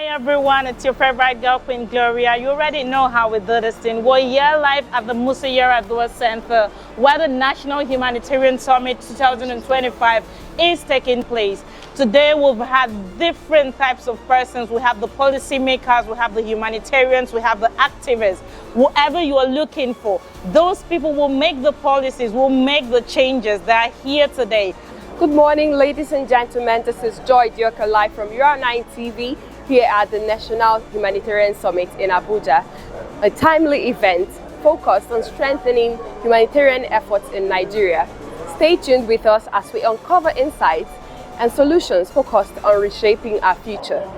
everyone, it's your favorite girl, Queen Gloria. You already know how we do this thing. We're here live at the Musayera Adwa Center, where the National Humanitarian Summit 2025 is taking place. Today we've had different types of persons. We have the policymakers, we have the humanitarians, we have the activists. Whatever you are looking for, those people will make the policies, will make the changes that are here today. Good morning, ladies and gentlemen. This is Joy Dioka live from UR9 TV here at the National Humanitarian Summit in Abuja, a timely event focused on strengthening humanitarian efforts in Nigeria. Stay tuned with us as we uncover insights and solutions focused on reshaping our future.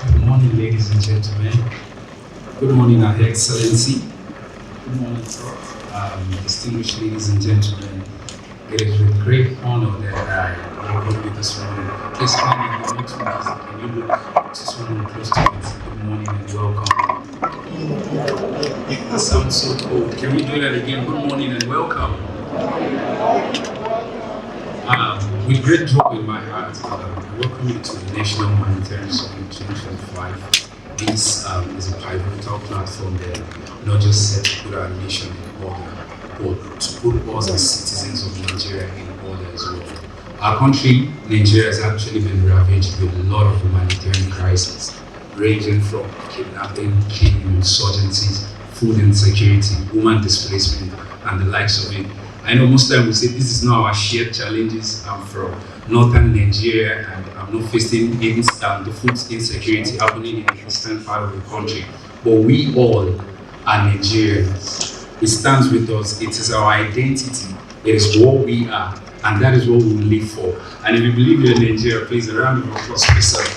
Good morning, ladies and gentlemen. Good morning, Her Excellency. Good morning, distinguished ladies and gentlemen. It is with great honor that I welcome you this morning. Please come in, can you look to someone close to me? Good morning and welcome. That sounds so cool. Can we do that again? Good morning and welcome. With great joy in my heart, I welcome you to the National Humanitarian Summit 2025. This is a pivotal platform that not just set to put our nation in order, but to put us as citizens of Nigeria in order as well. Our country, Nigeria, has actually been ravaged with a lot of humanitarian crises, ranging from kidnapping, killing, insurgencies, food insecurity, woman displacement, and the likes of it. I know most times we say this is not our shared challenges. I'm from northern Nigeria and I'm not facing the food insecurity happening in the eastern part of the country. But we all are Nigerians. It stands with us. It is our identity. It is what we are. And that is what we live for. And if you believe you're in Nigeria, please, a round of applause for yourself.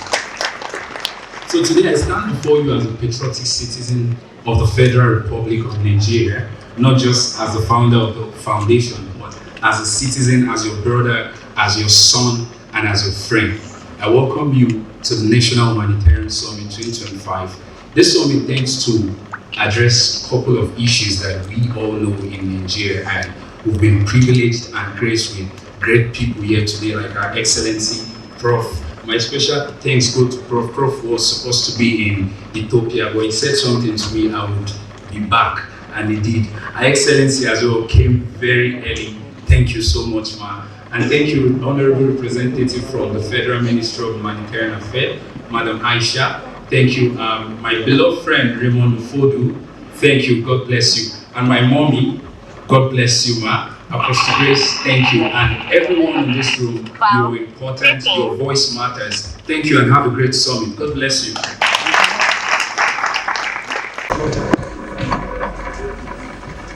So today I stand before you as a patriotic citizen of the Federal Republic of Nigeria, not just as the founder of the foundation, but as a citizen, as your brother, as your son, and as your friend. I welcome you to the National Humanitarian Summit 2025. This summit tends to address a couple of issues that we all know in Nigeria, and we've been privileged and graced with great people here today, like Our Excellency, Prof. My special thanks go to Prof. Prof was supposed to be in Ethiopia, but he said something to me, I would be back. And he did. Her Excellency as well came very early. Thank you so much, ma'am. And thank you, Honorable Representative from the Federal Ministry of Humanitarian Affairs, Madam Aisha. Thank you, my beloved friend Raymond Fodu. Thank you, God bless you. And my mommy, God bless you, ma. Apostle Grace, thank you. And everyone in this room, you're important, your voice matters. Thank you and have a great summit. God bless you.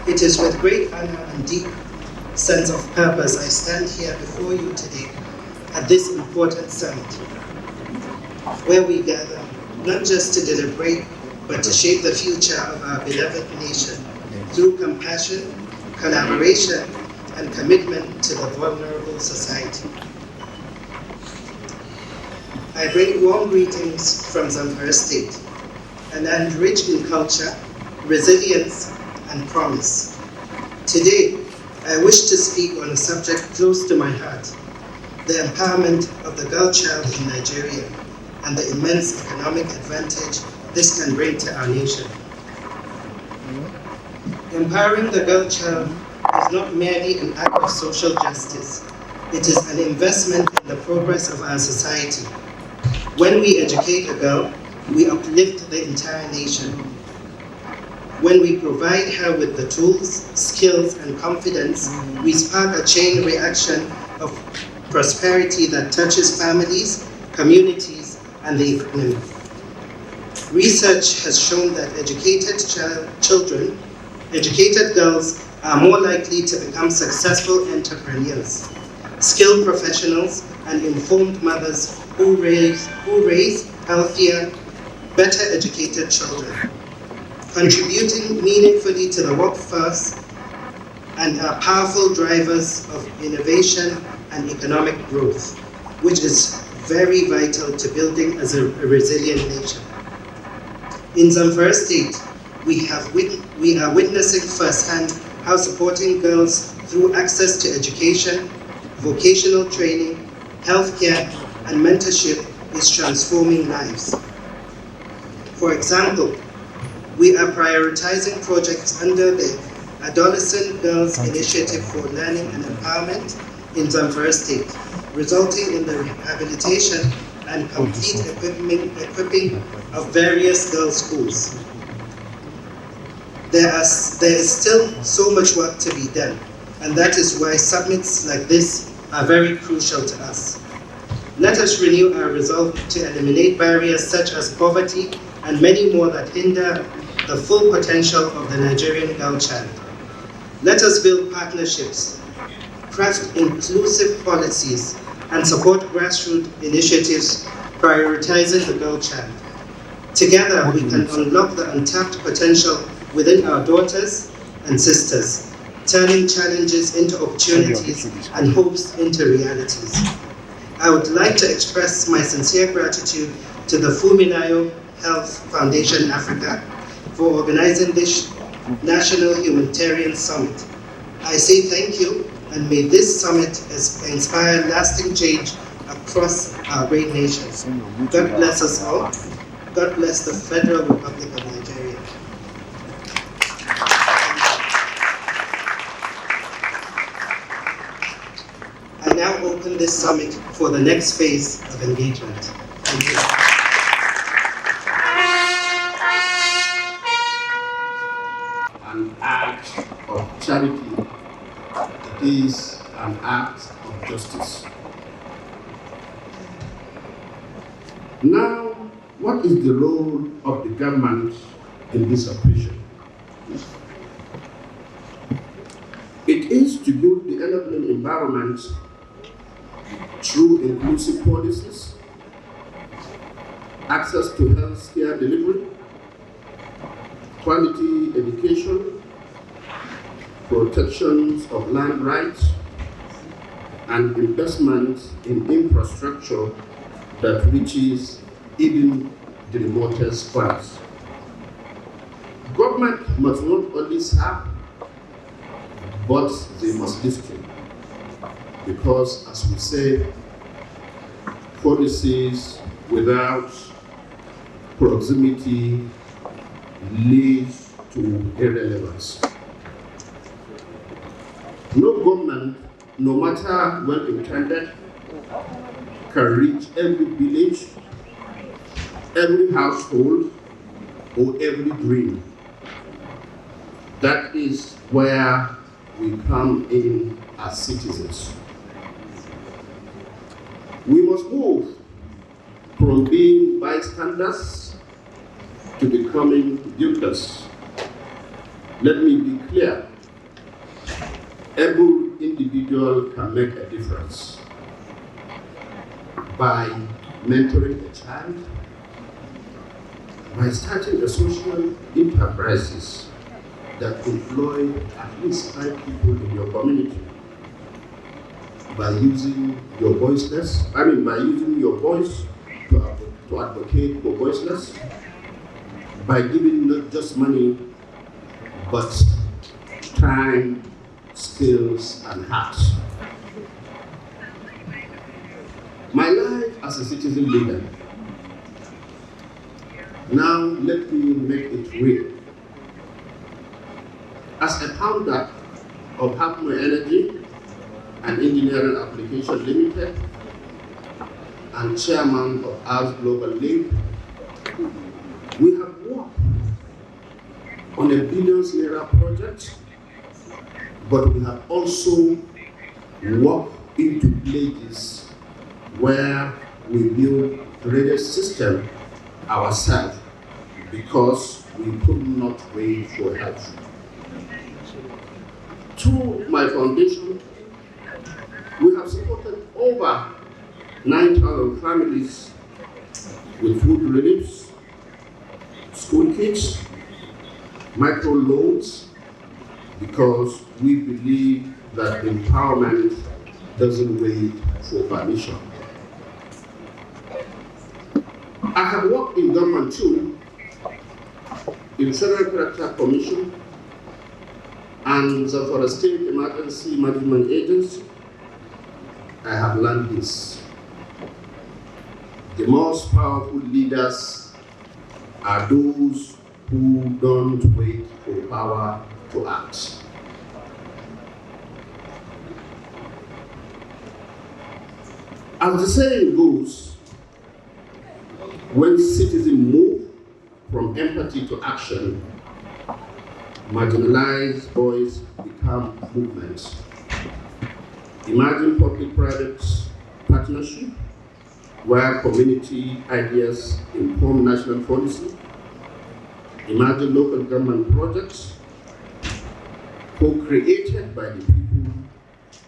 It is with great honor and deep sense of purpose I stand here before you today at this important summit, where we gather not just to deliberate, but to shape the future of our beloved nation through compassion, collaboration, and commitment to the vulnerable society. I bring warm greetings from Zamfara State, a land rich in culture, resilience, and promise. Today, I wish to speak on a subject close to my heart, the empowerment of the girl child in Nigeria and the immense economic advantage this can bring to our nation. Empowering the girl child is not merely an act of social justice, it is an investment in the progress of our society. When we educate a girl, we uplift the entire nation. When we provide her with the tools, skills, and confidence, we spark a chain reaction of prosperity that touches families, communities, and the economy. Research has shown that educated girls are more likely to become successful entrepreneurs. skilled professionals, and informed mothers who raise healthier, better educated children, contributing meaningfully to the workforce and are powerful drivers of innovation and economic growth, which is very vital to building as a resilient nation. In Zamfara State, we are witnessing firsthand how supporting girls through access to education, vocational training, healthcare, and mentorship is transforming lives. For example, we are prioritizing projects under the Adolescent Girls Initiative for Learning and Empowerment in Zamfara State, resulting in the rehabilitation and complete equipping of various girls' schools. There is still so much work to be done, and that is why summits like this are very crucial to us. Let us renew our resolve to eliminate barriers such as poverty and many more that hinder the full potential of the Nigerian girl child. Let us build partnerships, craft inclusive policies, and support grassroots initiatives prioritizing the girl child. Together, we can unlock the untapped potential within our daughters and sisters, turning challenges into opportunities and hopes into realities. I would like to express my sincere gratitude to the Fuminayo Health Foundation Africa for organizing this National Humanitarian Summit. I say thank you, and may this summit inspire lasting change across our great nation. God bless us all. God bless the Federal Republic of Nigeria. I now open this summit for the next phase of engagement. Thank you. An act of charity, it is an act of justice. Now, what is the role of the government in this operation? It is to build the enabling environment through inclusive policies, access to health care delivery, quality education, protections of land rights, and investment in infrastructure that reaches even the remotest parts. Government must not only serve, but they must listen. Because, as we say, policies without proximity leads to irrelevance. No government, no matter well intended, can reach every village, every household, or every dream. That is where we come in as citizens. We must move from being bystanders to becoming builders. Let me be clear. Every individual can make a difference by mentoring a child, by starting a social enterprises that employ at least 5 people in your community, by using your by using your voice to advocate for voiceless, by giving not just money, but time, skills, and heart. My life as a citizen leader. Now let me make it real. As a founder of Half My Energy and Engineering Application Limited and chairman of Ours Global Link, we have worked on a billions naira project, but we have also walked into villages where we build the radio system ourselves because we could not wait for help. Through my foundation, we have supported over 9,000 families with food reliefs, school kits, micro loans, because we believe that empowerment doesn't wait for permission. I have worked in government too, in Federal Character Commission and for the State Emergency Management Agency. I have learned this. The most powerful leaders are those who don't wait for power to act. As the saying goes, when citizens move from empathy to action, marginalized voices become movements. Imagine public-private partnership where community ideas inform national policy. Imagine local government projects co-created by the people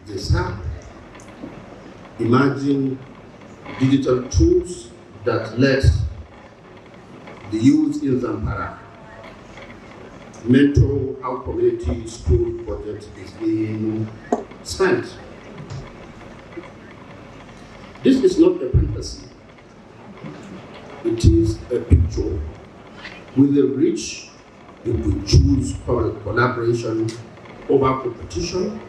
they serve. Imagine digital tools that let the youth in Zamfara mentor how community school budget is being spent. This is not a fantasy. It is a picture with a reach if we choose collaboration over competition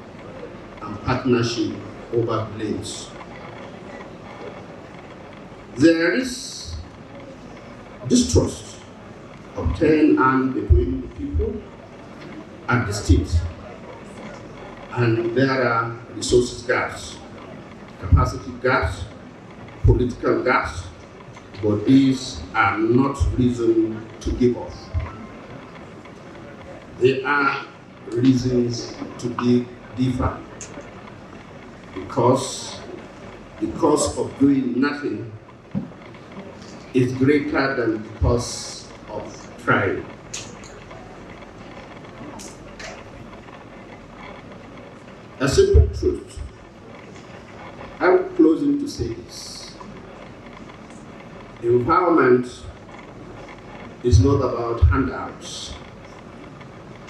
and partnership over blames. There is distrust obtained and between the people and the state, and there are resources gaps, capacity gaps, political gaps, but these are not reason to give up. They are reasons to dig deeper, because the cost of doing nothing is greater than the cost of trying. A simple truth. I'm closing to say this. Empowerment is not about handouts.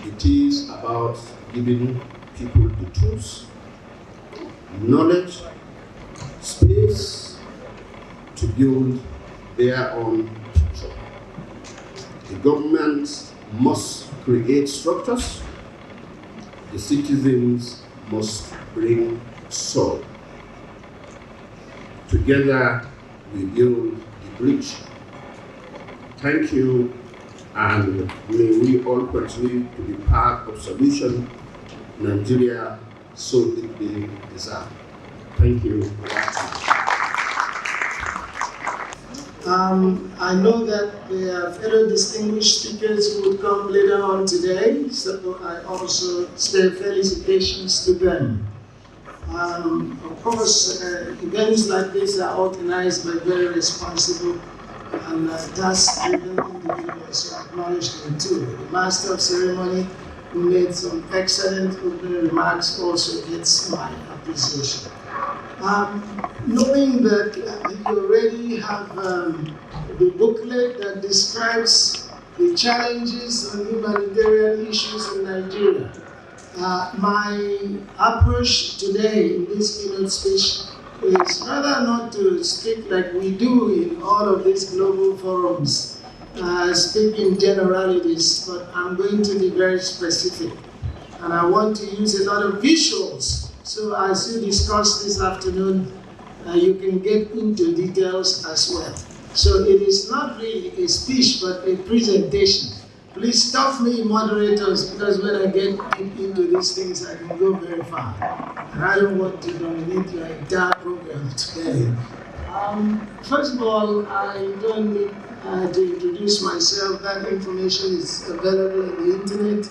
It is about giving people the tools, knowledge, space to build their own future. The government must create structures. The citizens must bring soul. Together, we build the bridge. Thank you, and may we all continue to be part of solution Nigeria so deeply deserves. Thank you. I know that there are fellow distinguished speakers who will come later on today, so I also extend felicitations to them. Of course, events like this are organized by very responsible and task-driven individuals, so I acknowledge them too. The Master of Ceremony, who made some excellent opening remarks, also gets my appreciation. Knowing that you already have the booklet that describes the challenges and humanitarian issues in Nigeria, my approach today in this keynote speech is rather not to speak like we do in all of these global forums, speak in generalities, but I'm going to be very specific. And I want to use a lot of visuals. So as you discuss this afternoon, you can get into details as well. So it is not really a speech, but a presentation. Please stop me, moderators, because when I get into these things, I can go very far. And I don't want to dominate your entire program today. First of all, I don't need to introduce myself. That information is available on the internet.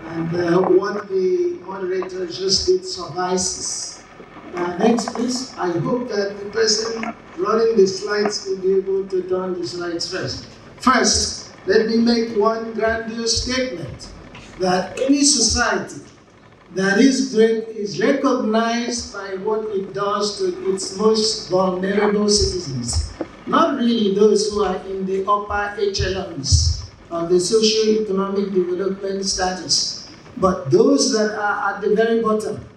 And what the moderator just did suffices. Next, please. I hope that the person running the slides will be able to turn the slides first. First, let me make one grandiose statement that any society that is great is recognized by what it does to its most vulnerable citizens. Not really those who are in the upper echelons of the socio-economic development status, but those that are at the very bottom.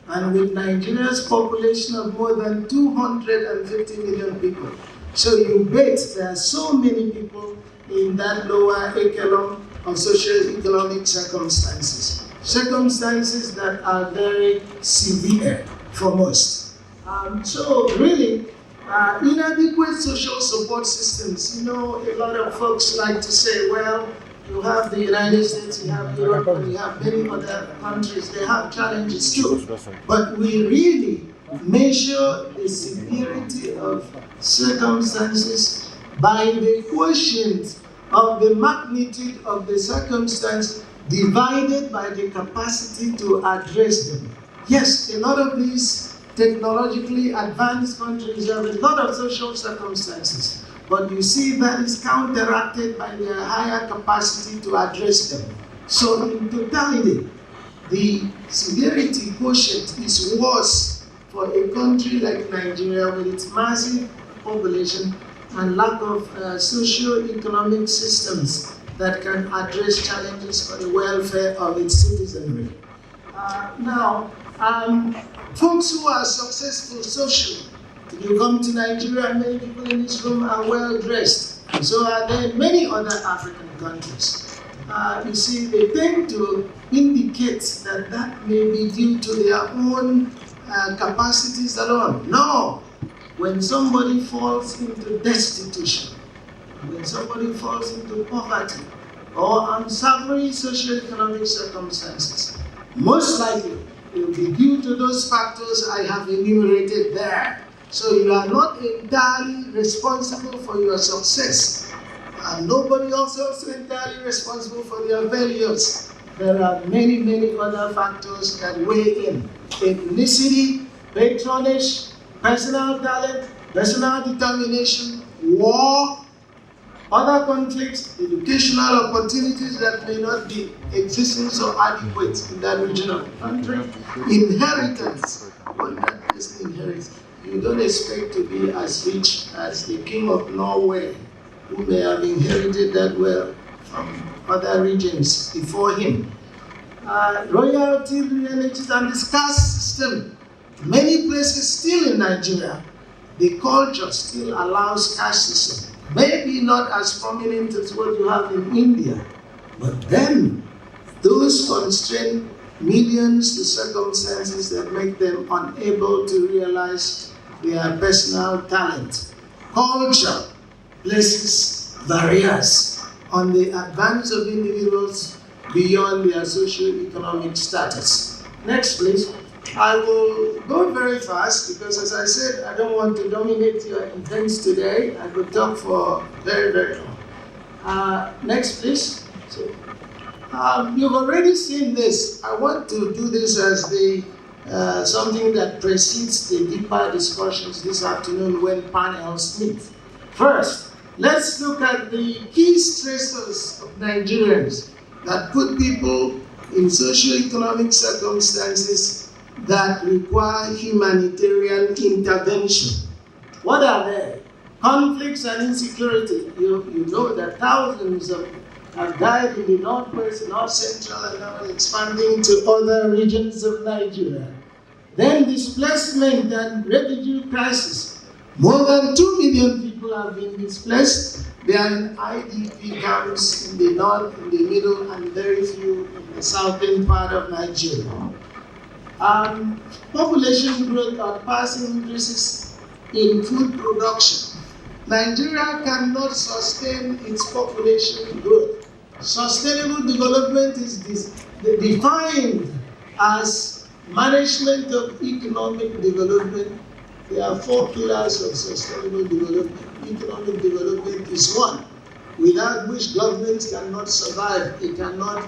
And with Nigeria's population of more than 250 million people, so you bet there are so many people in that lower echelon of socio-economic circumstances. Circumstances that are very severe for most. So really, inadequate social support systems. You know, a lot of folks like to say, well, you have the United States, you have Europe, and you have many other countries. They have challenges too. But we really measure the severity of circumstances by the quotient of the magnitude of the circumstance divided by the capacity to address them. Yes, a lot of these technologically advanced countries have a lot of social circumstances, but you see that is counteracted by their higher capacity to address them. So in totality, the severity quotient is worse for a country like Nigeria with its massive population and lack of socio-economic systems that can address challenges for the welfare of its citizenry. Folks who are successful socially, if you come to Nigeria, many people in this room are well dressed, and so are there in many other African countries. You see, they tend to indicate that that may be due to their own capacities alone. No! When somebody falls into destitution, when somebody falls into poverty or unsavory socio-economic circumstances, most likely it will be due to those factors I have enumerated there. So you are not entirely responsible for your success, and nobody else is also entirely responsible for their failures. There are many, many other factors that weigh in. Ethnicity, patronage, personal talent, personal determination, war, other conflicts, educational opportunities that may not be existing so adequate in that region of the country, inheritance, what that person inherits. You don't expect to be as rich as the king of Norway, who may have inherited that wealth from other regions before him. Royalty, realities, and the caste system. Many places still in Nigeria, the culture still allows caste system. Maybe not as prominent as what you have in India, but then those constrain millions to circumstances that make them unable to realize their personal talent. Culture places barriers on the advance of individuals beyond their socio-economic status. Next, please. I will go very fast because, as I said, I don't want to dominate your events today. I could talk for very, very long. Next, please. So, you've already seen this. I want to do this as the something that precedes the deeper discussions this afternoon when panels meet. First, let's look at the key stressors of Nigerians that put people in socio-economic circumstances that require humanitarian intervention. What are they? Conflicts and insecurity. You know that thousands have died in the northwest, north central, and now expanding to other regions of Nigeria. Then displacement and refugee crisis. More than 2 million people have been displaced. They are in IDP camps in the north, in the middle, and very few in the southern part of Nigeria. Population growth outpacing increases in food production. Nigeria cannot sustain its population growth. Sustainable development is defined as management of economic development. There are 4 pillars of sustainable development. Economic development is one, without which governments cannot survive. It cannot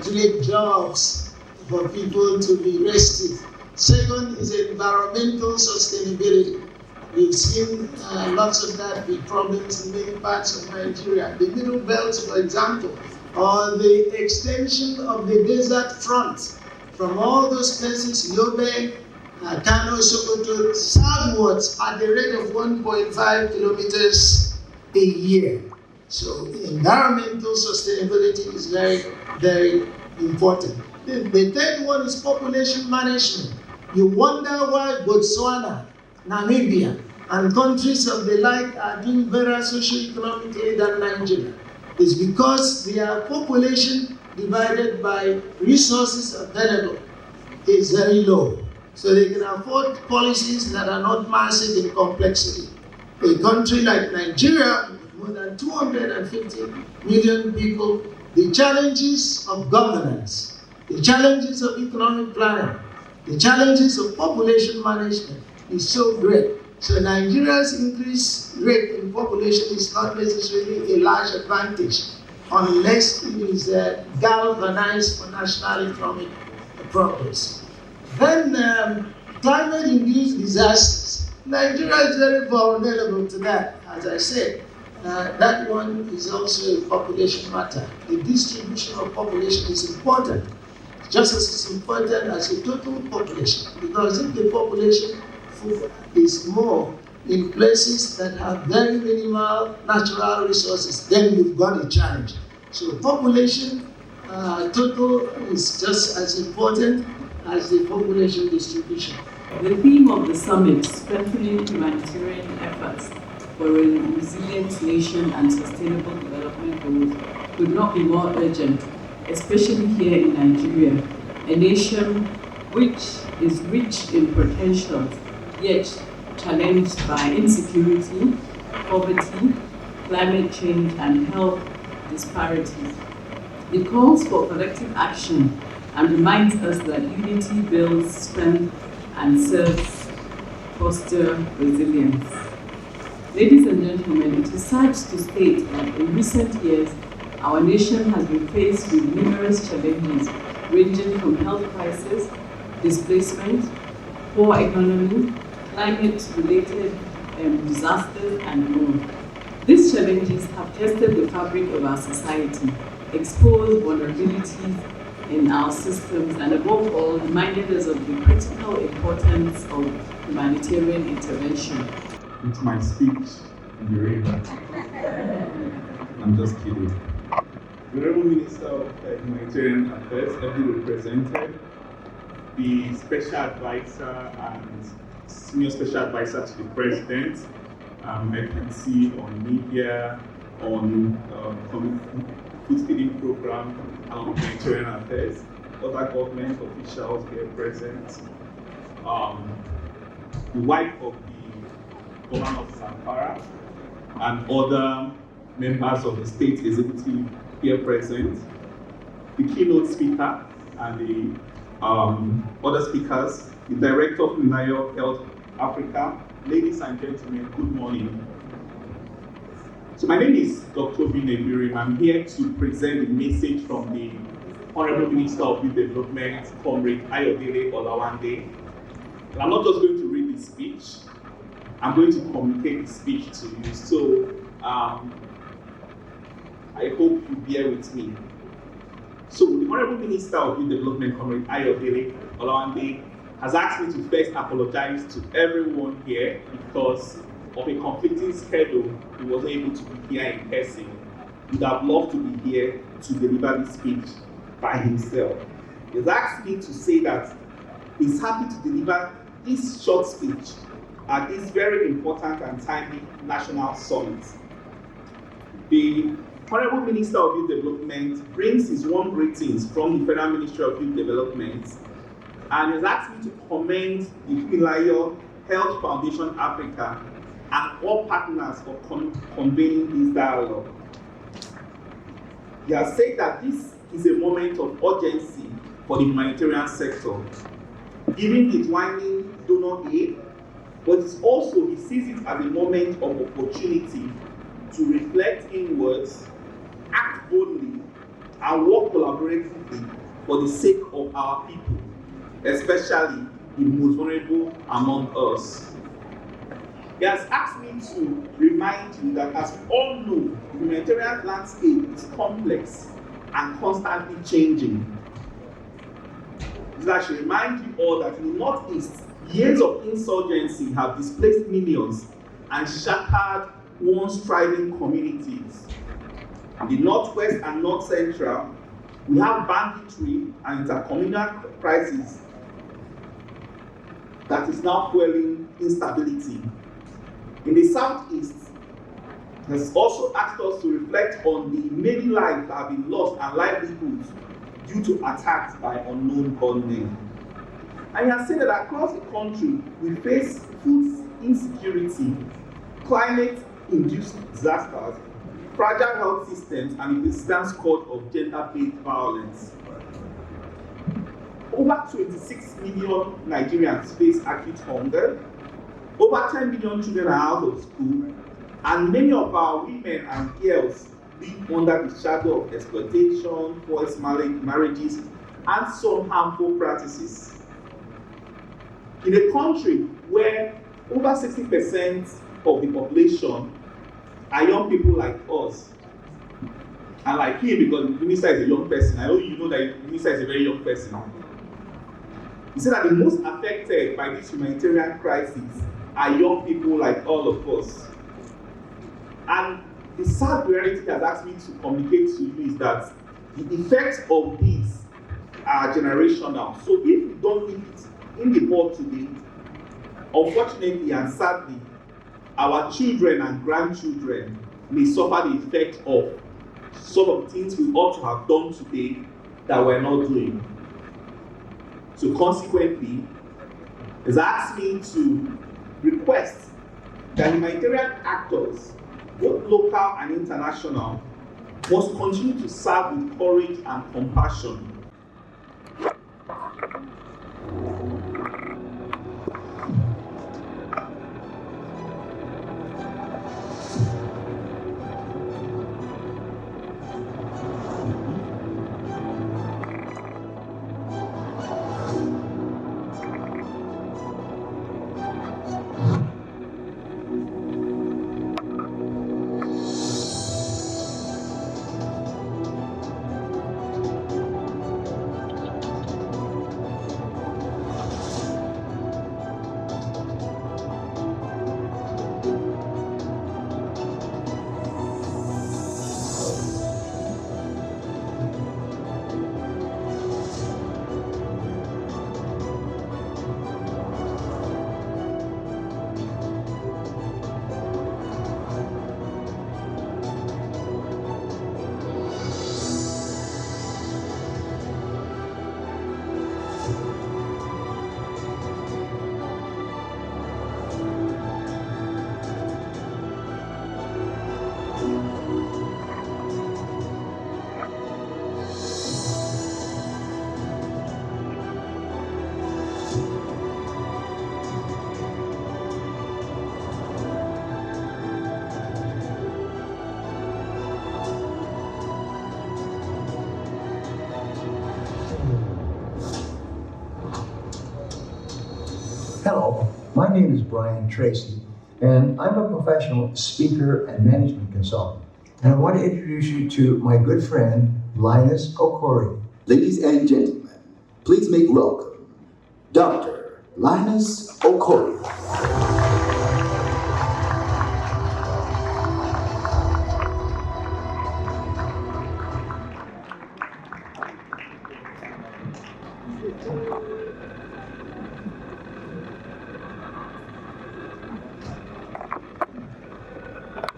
create jobs for people to be rested. Second is environmental sustainability. We've seen lots of that with problems in many parts of Nigeria. The Middle Belt, for example, or the extension of the desert front from all those places, Yobe, Kano, Sokoto, southwards at the rate of 1.5 kilometers a year. So environmental sustainability is very, very important. The third one is population management. You wonder why Botswana, Namibia, and countries of the like are doing better socioeconomically than Nigeria. It's because their population divided by resources available is very low. So they can afford policies that are not massive in complexity. A country like Nigeria, with more than 250 million people, the challenges of governance, the challenges of economic planning, the challenges of population management is so great. So Nigeria's increased rate in population is not necessarily a large advantage unless it is galvanized for national economic progress. Then climate-induced disasters. Nigeria is very vulnerable to that, as I said. That one is also a population matter. The distribution of population is important, just as it's important as the total population. Because if the population is more in places that have very minimal natural resources, then you've got a challenge. So population total is just as important as the population distribution. The theme of the summit, strengthening humanitarian efforts for a resilient nation and sustainable development goals, could not be more urgent, especially here in Nigeria, a nation which is rich in potential, yet challenged by insecurity, poverty, climate change, and health disparities. It calls for collective action and reminds us that unity builds strength and serves foster resilience. Ladies and gentlemen, it is sad to state that in recent years, our nation has been faced with numerous challenges ranging from health crisis, displacement, poor economy, climate-related disasters, and more. These challenges have tested the fabric of our society, exposed vulnerabilities in our systems, and above all, reminded us of the critical importance of humanitarian intervention. With my speech in the rain. I'm just kidding. The Honorable Minister of Humanitarian Affairs, ably represented, the Special Advisor and Senior Special Advisor to the President, I can see on media, on food feeding program, and on humanitarian affairs, other government officials here present, the wife of the governor of Zamfara, and other members of the state executive here present, the keynote speaker, and the other speakers, the director of Humanitarian Health Africa. Ladies and gentlemen, good morning. So my name is Dr. Binebirim. I'm here to present the message from the Honorable Minister of Youth Development, Comrade Ayodele Olawande. And I'm not just going to read the speech, I'm going to communicate the speech to you. So I hope you bear with me. So the Honorable Minister of Youth Development, Comrade Ayodele Olawande, has asked me to first apologize to everyone here because of a conflicting schedule. He wasn't able to be here in person. He would have loved to be here to deliver this speech by himself. He's asked me to say that he's happy to deliver this short speech at this very important and timely national summit. The Honorable Minister of Youth Development brings his warm greetings from the Federal Ministry of Youth Development and has asked me to commend the Humanitarian Health Foundation Africa and all partners for convening this dialogue. He has said that this is a moment of urgency for the humanitarian sector, given the dwindling donor aid, but it's also, he sees it as a moment of opportunity to reflect inwards, act boldly, and work collaboratively for the sake of our people, especially the most vulnerable among us. He has asked me to remind you that, as we all know, the humanitarian landscape is complex and constantly changing. is that I should remind you all that in the Northeast, years of insurgency have displaced millions and shattered once thriving communities. In the Northwest and North Central, we have banditry and intercommunal crisis that is now fueling instability. In the Southeast, has also asked us to reflect on the many lives that have been lost and livelihoods due to attacks by unknown gunmen. And he has said that across the country, we face food insecurity, climate-induced disasters, fragile health systems, and the persistent scourge of gender-based violence. Over 26 million Nigerians face acute hunger. Over 10 million children are out of school, and many of our women and girls live under the shadow of exploitation, forced marriages, and some harmful practices. In a country where over 60% of the population are young people like us, and like him, because the minister is a young person. I know you know that the minister is a very young person. He said that the most affected by this humanitarian crisis are young people like all of us. And the sad reality has asked me to communicate to you is that the effects of these are generational. So if we don't nip it in the bud today, unfortunately and sadly, our children and grandchildren may suffer the effect of some of the things we ought to have done today that we're not doing. So consequently, it's asked me to request that humanitarian actors, both local and international, must continue to serve with courage and compassion. Hello, my name is Brian Tracy, and I'm a professional speaker and management consultant. And I want to introduce you to my good friend, Linus Okori. Ladies and gentlemen, please make welcome Dr. Linus Okori.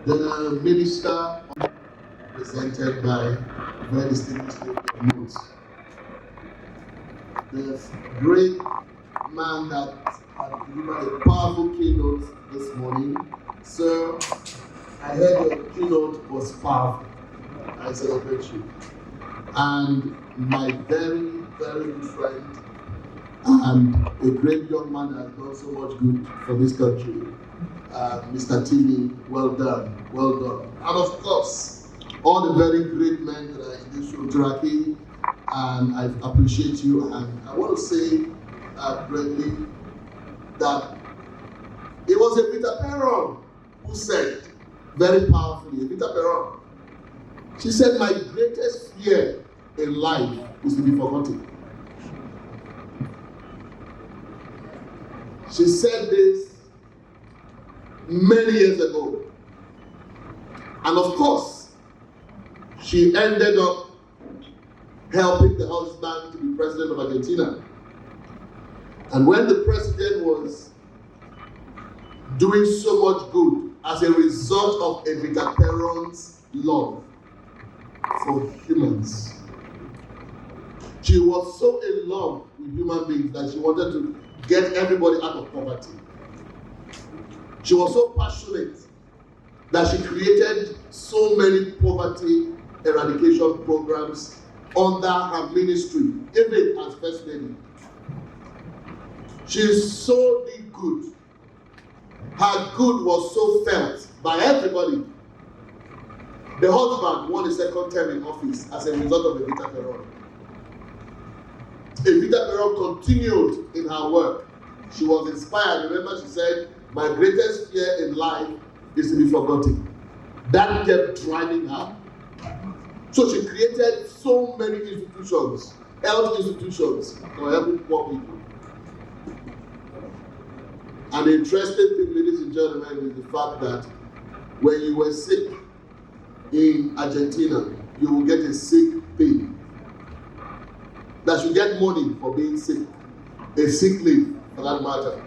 The minister presented by very distinguished notes. The great man that had delivered a powerful keynote this morning. Sir, I heard your keynote was powerful. I celebrate you. And my very, very good friend and a great young man that has done so much good for this country, Mr. Timmy, well done, well done. And of course, all the very great men that are in this room, Turaki, and I appreciate you. And I want to say, Bradley, that it was Evita Perron who said, very powerfully, Evita Perron, she said, my greatest fear in life is to be forgotten. She said this many years ago. And of course, she ended up helping the husband to be president of Argentina. And when the president was doing so much good as a result of Evita Perón's love for humans, she was so in love with human beings that she wanted to get everybody out of poverty. She was so passionate that she created so many poverty eradication programs under her ministry, even as First Lady. She so did good. Her good was so felt by everybody. The husband won a second term in office as a result of Evita Perón. Evita Perón continued in her work. She was inspired. Remember, she said, "My greatest fear in life is to be forgotten." That kept driving her. So she created so many institutions, health institutions, for helping poor people. And the interesting thing, ladies and gentlemen, is the fact that when you were sick in Argentina, you will get a sick pay. That you get money for being sick, a sick leave for that matter.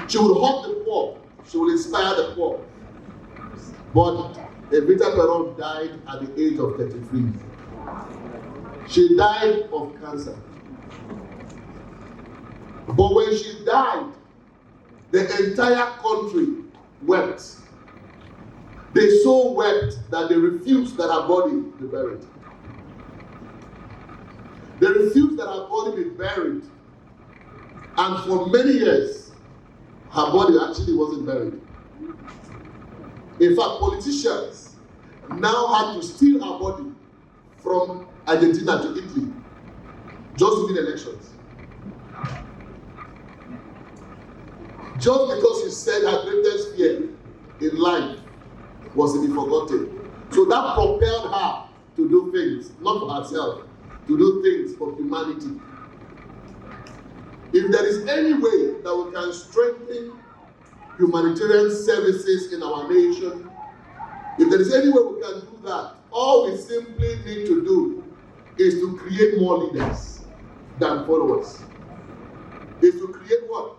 She will help the poor, she will inspire the poor. But Evita Perón died at the age of 33. She died of cancer. But when she died, the entire country wept. They so wept that they refused that her body be buried. They refused that her body be buried. And for many years, her body actually wasn't buried. In fact, politicians now had to steal her body from Argentina to Italy just to win elections. Just because she said her greatest fear in life was to be forgotten. So that propelled her to do things, not for herself, to do things for humanity. If there is any way that we can strengthen humanitarian services in our nation, if there is any way we can do that, all we simply need to do is to create more leaders than followers. Is to create what?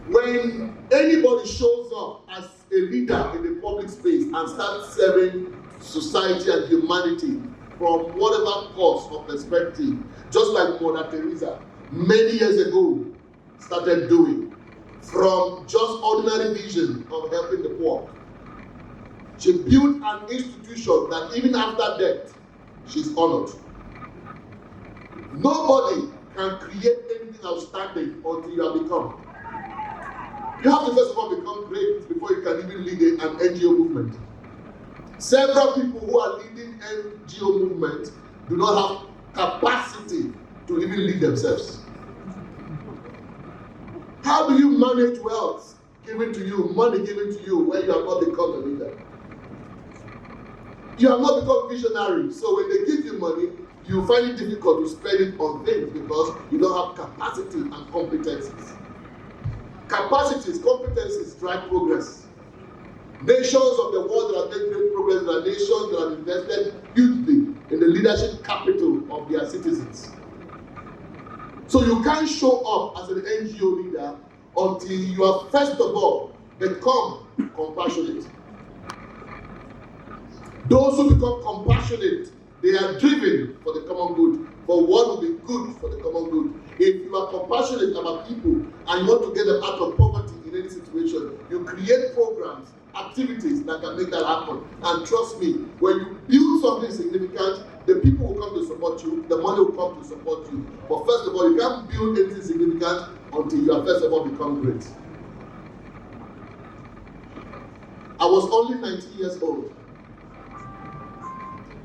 When anybody shows up as a leader in the public space and starts serving society and humanity from whatever cause or perspective, just like Mother Teresa many years ago started doing, from just ordinary vision of helping the poor. She built an institution that even after death, she's honored. Nobody can create anything outstanding until you have become. You have to first of all become great before you can even lead an NGO movement. Several people who are leading NGO movements do not have capacity to even lead themselves. How do you manage wealth given to you, money given to you, when you have not become a leader? You have not become visionary. So when they give you money, you find it difficult to spend it on things because you don't have capacity and competencies. Capacities, competencies drive progress. Nations of the world that have made great progress are nations that have invested hugely in the leadership capital of their citizens. So you can't show up as an NGO leader until you have first of all become compassionate. Those who become compassionate, they are driven for the common good, for what will be good for the common good. If you are compassionate about people and you want to get them out of poverty in any situation, you create programs, activities that can make that happen. And trust me, when you build something significant, the people will come to support you, the money will come to support you. But first of all, you can't build anything significant until you have first of all become great. I was only 19 years old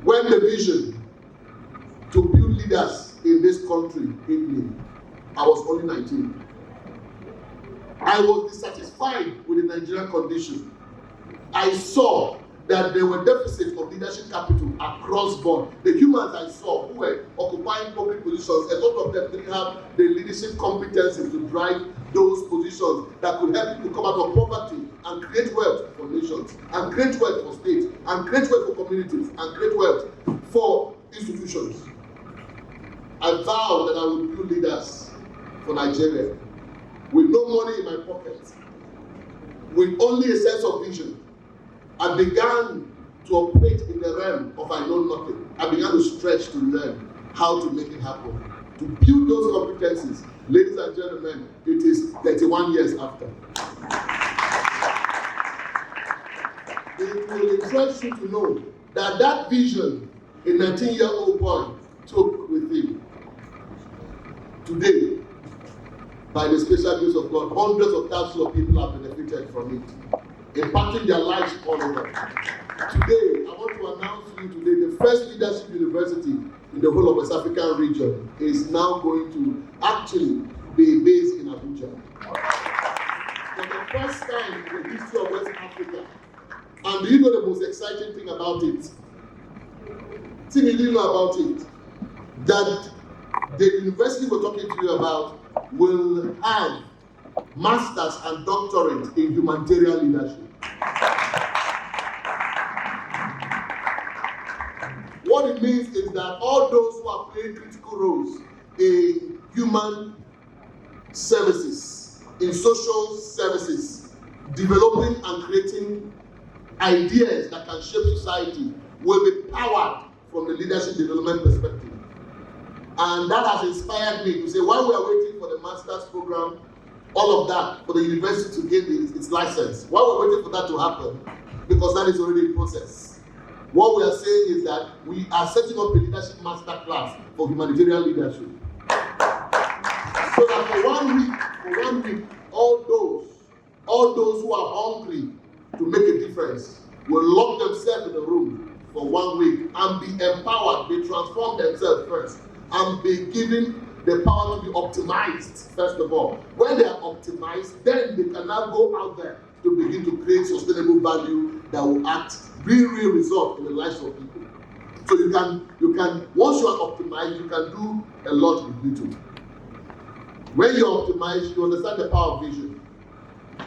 when the vision to build leaders in this country hit me. I was only 19. I was dissatisfied with the Nigerian condition. I saw that there were deficits of leadership capital across board. The humans I saw who were occupying public positions, a lot of them didn't have the leadership competencies to drive those positions that could help people come out of poverty and create wealth for nations, and create wealth for states, and create wealth for communities, and create wealth for institutions. I vowed that I would build leaders for Nigeria with no money in my pocket, with only a sense of vision. I began to operate in the realm of I know nothing. I began to stretch to learn how to make it happen, to build those competencies. Ladies and gentlemen, it is 31 years after. It will interest you to know that that vision a 19-year-old boy took with him. Today, by the special grace of God, hundreds of thousands of people have benefited from it, impacting their lives all over. Today, I want to announce to you today, the first leadership university in the whole of West African region is now going to actually be based in Abuja. For the first time in the history of West Africa. And do you know the most exciting thing about it? Timmy, do you know about it? That the university we're talking to you about will have masters and doctorate in humanitarian leadership. What it means is that all those who are playing critical roles in human services, in social services, developing and creating ideas that can shape society will be powered from the leadership development perspective. And that has inspired me to say, while we are waiting for the master's program, all of that, for the university to get its license, while we're waiting for that to happen, because that is already in process, what we are saying is that we are setting up a leadership master class for humanitarian leadership. So that for one week, all those who are hungry to make a difference will lock themselves in a room for 1 week and be empowered, be transformed themselves first, and be given the power to be optimized, first of all. When they are optimized, then they can now go out there to begin to create sustainable value that will bring real result in the lives of people. So you can, once you are optimized, you can do a lot with little. When you're optimized, you understand the power of vision.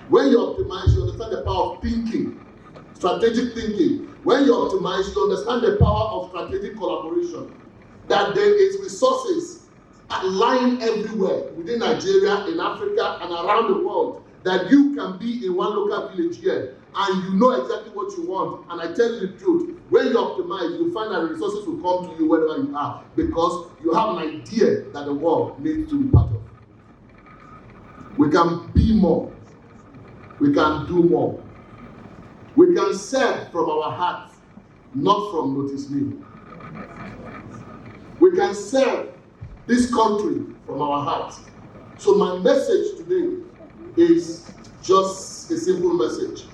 When you're optimized, you understand the power of thinking, strategic thinking. When you're optimized, you understand the power of strategic collaboration. That there is resources lying everywhere within Nigeria, in Africa, and around the world, that you can be in one local village here, and you know exactly what you want. And I tell you the truth, when you optimize, you find that the resources will come to you wherever you are, because you have an idea that the world needs to be part of. We can be more. We can do more. We can serve from our hearts, not from notice me. We can serve this country from our hearts. So my message today is just a simple message.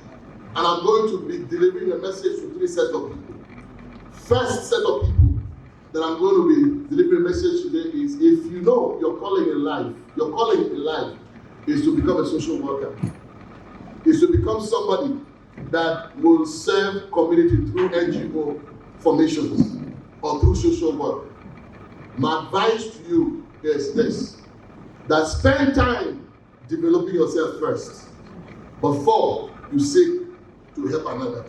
And I'm going to be delivering a message to 3 sets of people. First set of people that I'm going to be delivering a message today is, if you know your calling in life is to become a social worker, is to become somebody that will serve community through NGO formations or through social work. My advice to you is this, that spend time developing yourself first before you seek to help another.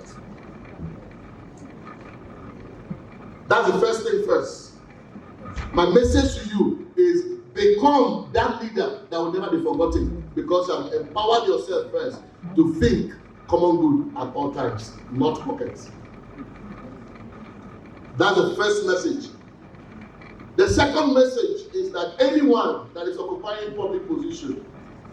That's the first thing first. My message to you is, become that leader that will never be forgotten, because you have empowered yourself first to think common good at all times, not pockets. That's the first message. The second message is that anyone that is occupying public position,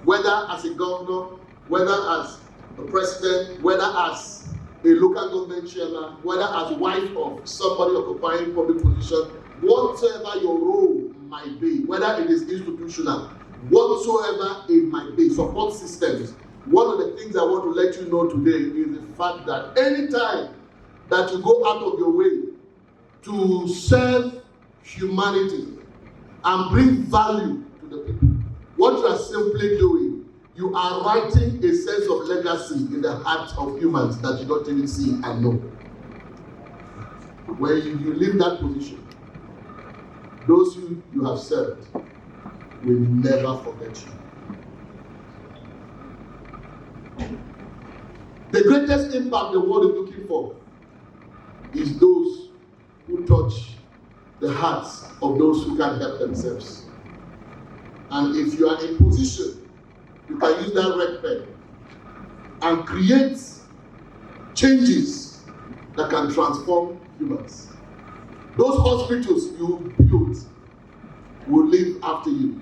whether as a governor, whether as a president, whether as a local government chairman, whether as wife of somebody occupying public position, whatever your role might be, whether it is institutional, whatsoever it might be, support systems. One of the things I want to let you know today is the fact that anytime that you go out of your way to serve humanity and bring value to the people, what you are simply doing, you are writing a sense of legacy in the hearts of humans that you don't even see and know. When you leave that position, those you have served will never forget you. The greatest impact the world is looking for is those who touch the hearts of those who can't help themselves. And if you are in position, you can use that red pen and create changes that can transform humans. Those hospitals you build will live after you.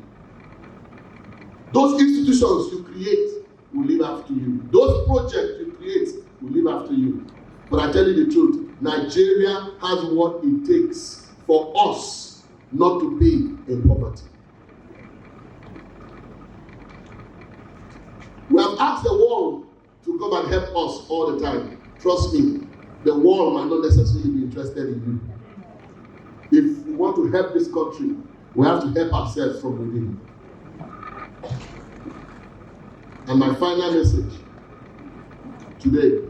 Those institutions you create will live after you. Those projects you create will live after you. But I tell you the truth, Nigeria has what it takes for us not to be in poverty. We have asked the world to come and help us all the time. Trust me, the world might not necessarily be interested in you. If we want to help this country, we have to help ourselves from within. And my final message today,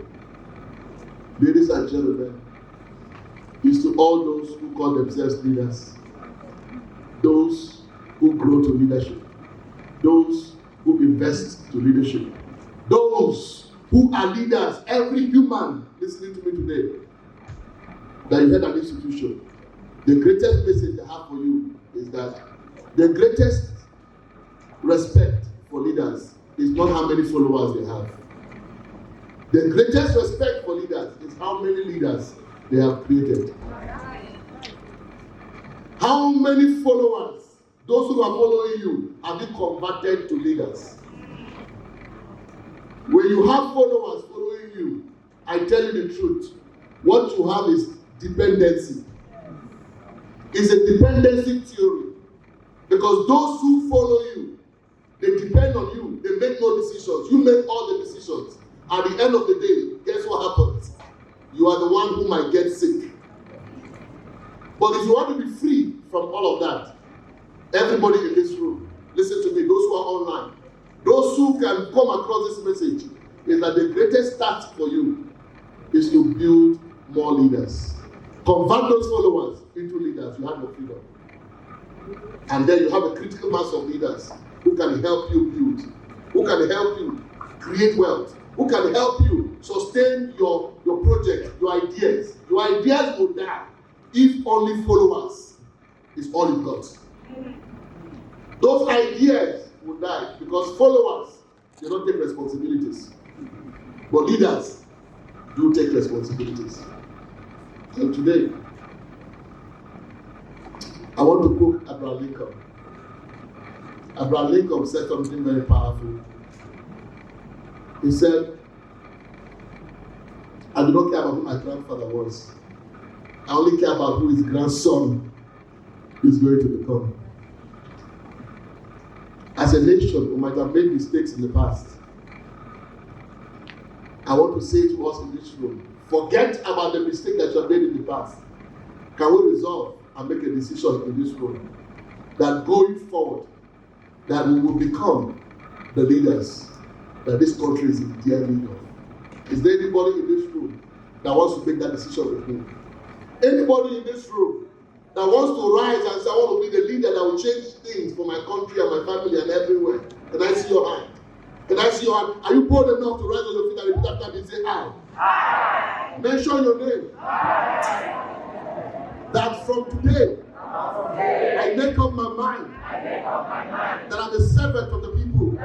ladies and gentlemen, is to all those who call themselves leaders, those who grow to leadership, those who invest to leadership, those who are leaders, every human listening to me today, that you head an institution. The greatest message I have for you is that the greatest respect for leaders is not how many followers they have. The greatest respect for leaders is how many leaders they have created. How many followers, those who are following you, have you converted to leaders? When you have followers following you, I tell you the truth, what you have is dependency. It's a dependency theory. Because those who follow you, they depend on you. They make no decisions. You make all the decisions. At the end of the day, guess what happens? You are the one who might get sick. But if you want to be free from all of that, everybody in this room, listen to me, those who are online, those who can come across this message, is that the greatest task for you is to build more leaders. Convert those followers into leaders. You have your freedom. And then you have a critical mass of leaders who can help you build, who can help you create wealth, who can help you sustain your project, your ideas. Your ideas will die if only followers is all you've got. Those ideas will die because followers, they don't take responsibilities. But leaders do take responsibilities. And today, I want to quote Abraham Lincoln. Abraham Lincoln said something very powerful. He said, I do not care about who my grandfather was. I only care about who his grandson is going to become. As a nation, we might have made mistakes in the past. I want to say to us in this room, forget about the mistake that you have made in the past. Can we resolve and make a decision in this room that going forward, that we will become the leaders that this country is in dear need of? Is there anybody in this room that wants to make that decision with me? Anybody in this room that wants to rise and say, I want to be the leader that will change things for my country and my family and everywhere? Can I see your hand? Can I see your hand? Are you bold enough to rise on your feet and repeat after me and say, I? Aye. Mention your name. Aye. That from today, I make up my mind that I'm a servant of the people.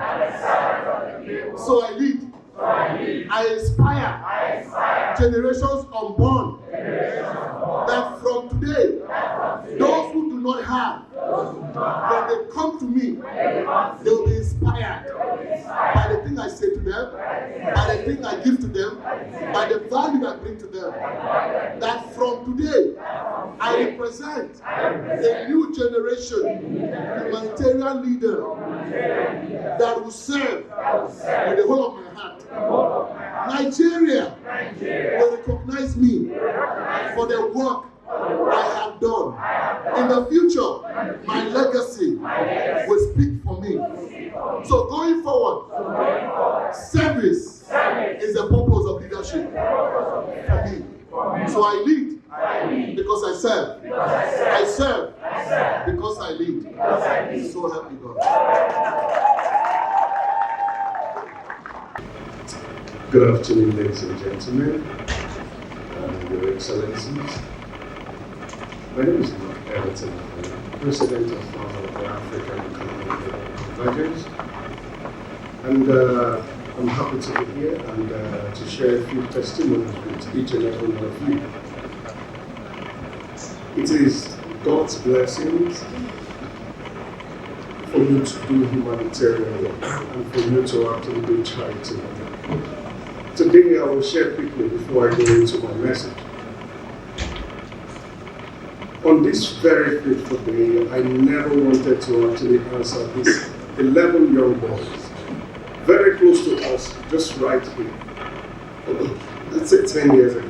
So I lead. I inspire generations unborn. That from today, those who do not have, when they come to me, they will be inspired by the thing I say to them, by the thing I give to them, by the value I bring to them. That from today, I represent a new generation, humanitarian leader that will serve with the whole of my heart. Nigeria will recognize me for the work I have done. In the future, my legacy will speak for me. So going forward, So I lead because I serve. I serve because I lead. So help me God. Good afternoon, ladies and gentlemen, Your Excellencies. My name is Everton, President of the African Economic Convergence, and I'm happy to be here and to share a few testimonies with each and every one of you. It is God's blessings for you to do humanitarian work and for you to actually do charity work. Today I will share quickly before I go into my message. On this very fateful day, I never wanted to actually answer these 11 young boys, very close to us, just right here, let's say 10 years ago.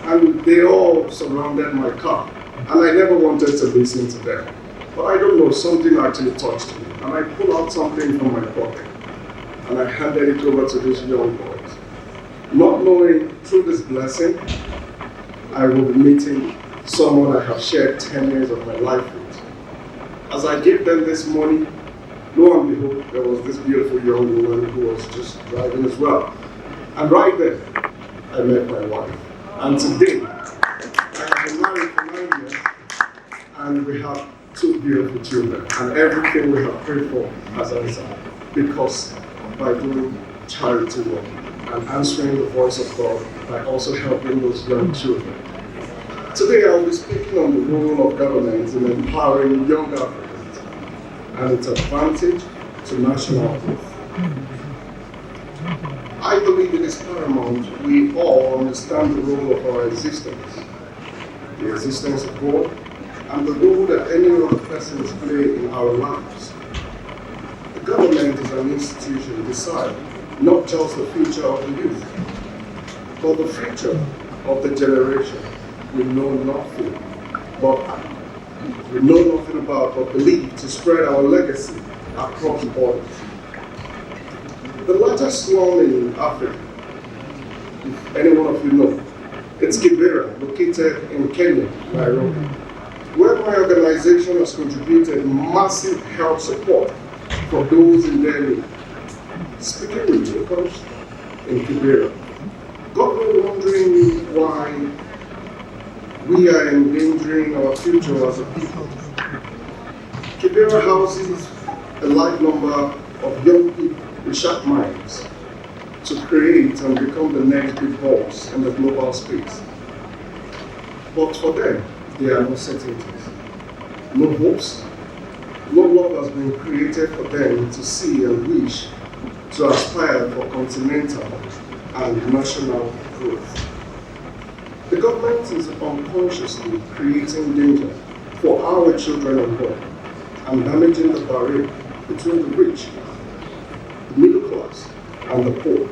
And they all surrounded my car, and I never wanted to listen to them. But I don't know, something actually touched me, and I pulled out something from my pocket, and I handed it over to these young boys. Not knowing through this blessing, I will be meeting someone I have shared 10 years of my life with. As I gave them this money, lo and behold, there was this beautiful young woman who was just driving as well. And right there, I met my wife. And today, I have been married for 9 years, and we have 2 beautiful children. And everything we have prayed for has answered, because by doing charity work and answering the voice of God by also helping those young children. Today I will be speaking on the role of government in empowering young Africans and its advantage to national growth. I believe it is paramount we all understand the role of our existence, the existence of God, and the role that any other persons play in our lives. The government is an institution designed not just the future of the youth, but the future of the generation we know nothing about, but believe to spread our legacy across borders. The largest one in Africa, if any one of you know, it's Kibera, located in Kenya, Nairobi, where my organization has contributed massive health support for those in their need. Speaking with locals in Kibera, got me wondering why we are endangering our future as a people. Kibera houses a large number of young people with sharp minds to create and become the next big boss in the global space. But for them, there are no certainties, no hopes, no love has been created for them to see and wish to aspire for continental and national growth. The government is unconsciously creating danger for our children and boys and damaging the barrier between the rich, the middle class, and the poor.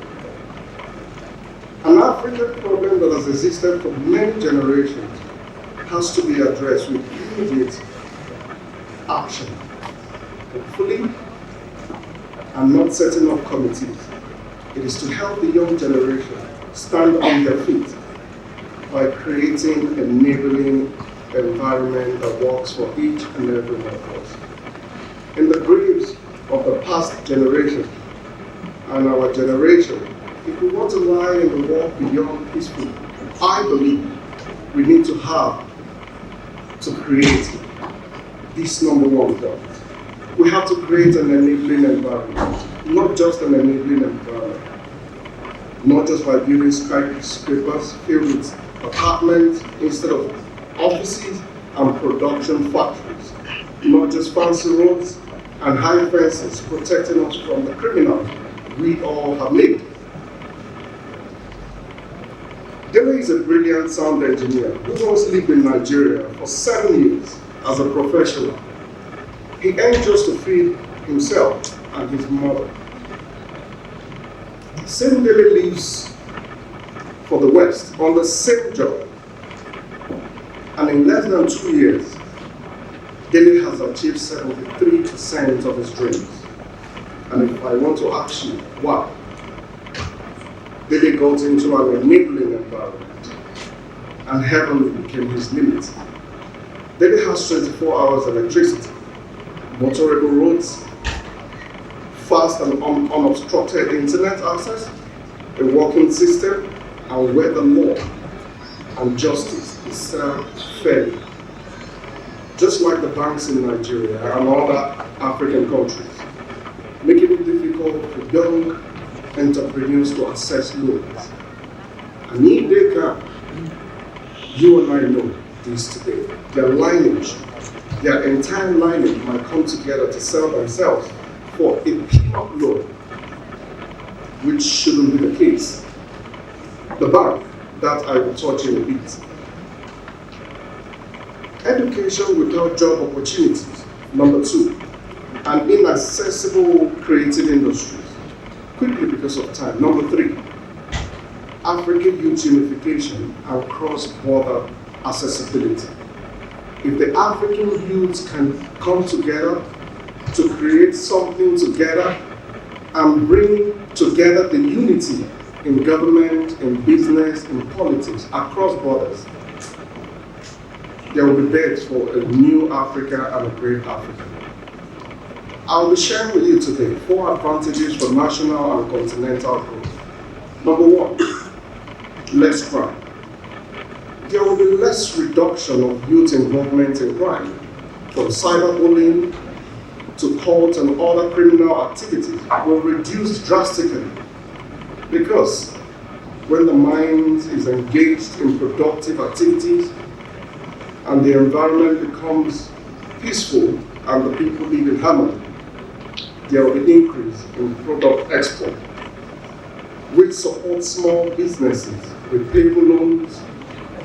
An African problem that has existed for many generations has to be addressed with immediate action, hopefully, and not setting up committees. It is to help the young generation stand on their feet by creating an enabling environment that works for each and every one of us. In the graves of the past generation and our generation, if we want to lie in the walk beyond peaceful, I believe we need to create this number one point. We have to create an enabling environment, not just an enabling environment, not just by building skyscrapers filled with apartments instead of offices and production factories, not just fancy roads and high fences protecting us from the criminals we all have made. Dele is a brilliant sound engineer who once lived in Nigeria for 7 years as a professional. He earned just to feed himself and his mother. Same Dele lives for the West on the same job. And in less than 2 years, Dele has achieved 73% of his dreams. And if I want to ask you why, Dele got into an enabling environment and heaven became his limit. Delhi has 24 hours electricity, motorable roads, fast and unobstructed internet access, a working system, and where the law and justice is served fairly. Just like the banks in Nigeria and other African countries, making it difficult for young entrepreneurs to access loans. And if they can, you and I know this today. Their lineage, their entire lineage might come together to sell themselves for a peanut loan, which shouldn't be the case. The bank, that I will touch in a bit. Education without job opportunities. Number 2, and inaccessible creative industries. Quickly because of time. Number 3, African youth unification and cross-border accessibility. If the African youth can come together to create something together and bring together the unity in government, in business, in politics, across borders, there will be beds for a new Africa and a great Africa. I'll be sharing with you today 4 advantages for national and continental growth. Number 1, less crime. There will be less reduction of youth involvement in crime, from cyberbullying to cult and other criminal activities will reduce drastically, because when the mind is engaged in productive activities and the environment becomes peaceful and the people live in harmony, there will be increase in product export, which supports small businesses with payable loans,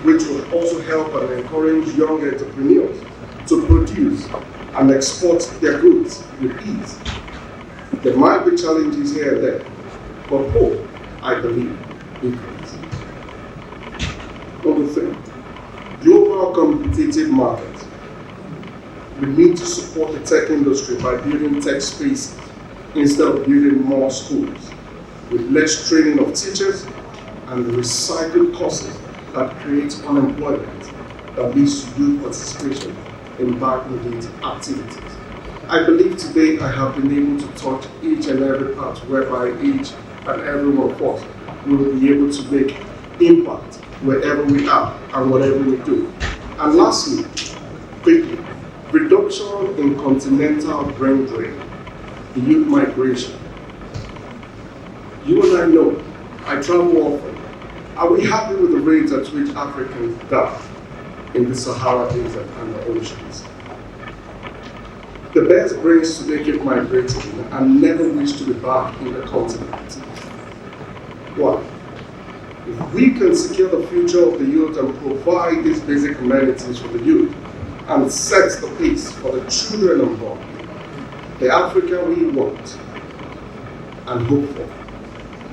which will also help and encourage young entrepreneurs to produce and export their goods with ease. There might be challenges here and there, but hope, I believe, increase. Number 3, global competitive market. We need to support the tech industry by building tech spaces instead of building more schools, with less training of teachers and recycled courses that create unemployment that leads to youth participation in back-ended activities. I believe today I have been able to touch each and every part whereby each and every one of us will be able to make impact wherever we are and whatever we do. And lastly, quickly, reduction in continental brain drain, the youth migration. You and I know, I travel often. Are we happy with the rate at which Africans die in the Sahara Desert and the oceans? The best brains today keep migrating and never wish to be back in the continent. Why? If we can secure the future of the youth and provide these basic amenities for the youth and set the pace for the children unborn, the Africa we want and hope for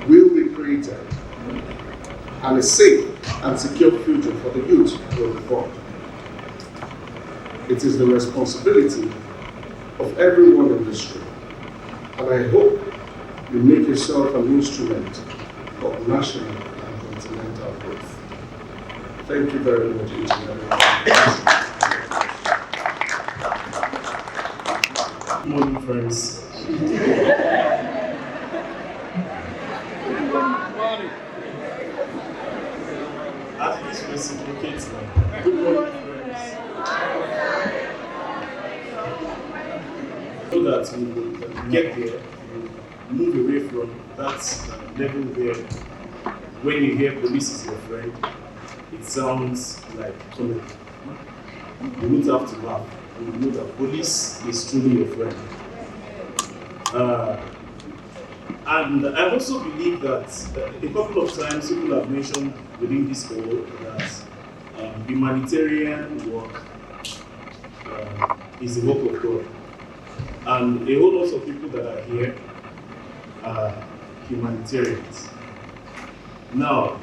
will be created, and a safe and secure future for the youth will be born. It is the responsibility of everyone in this room, and I hope you make yourself an instrument of national and continental growth. Thank you very much, each and everyone. Good morning, friends. At least reciprocate now. Good morning, friends. So that we will get there, we move away from that level where when you hear police is your friend, it sounds like comedy. You don't have to laugh. You know that police is truly your friend. And I also believe that a couple of times people have mentioned within this hall that humanitarian work is the work of God. And a whole lot of people that are here are humanitarians. Now,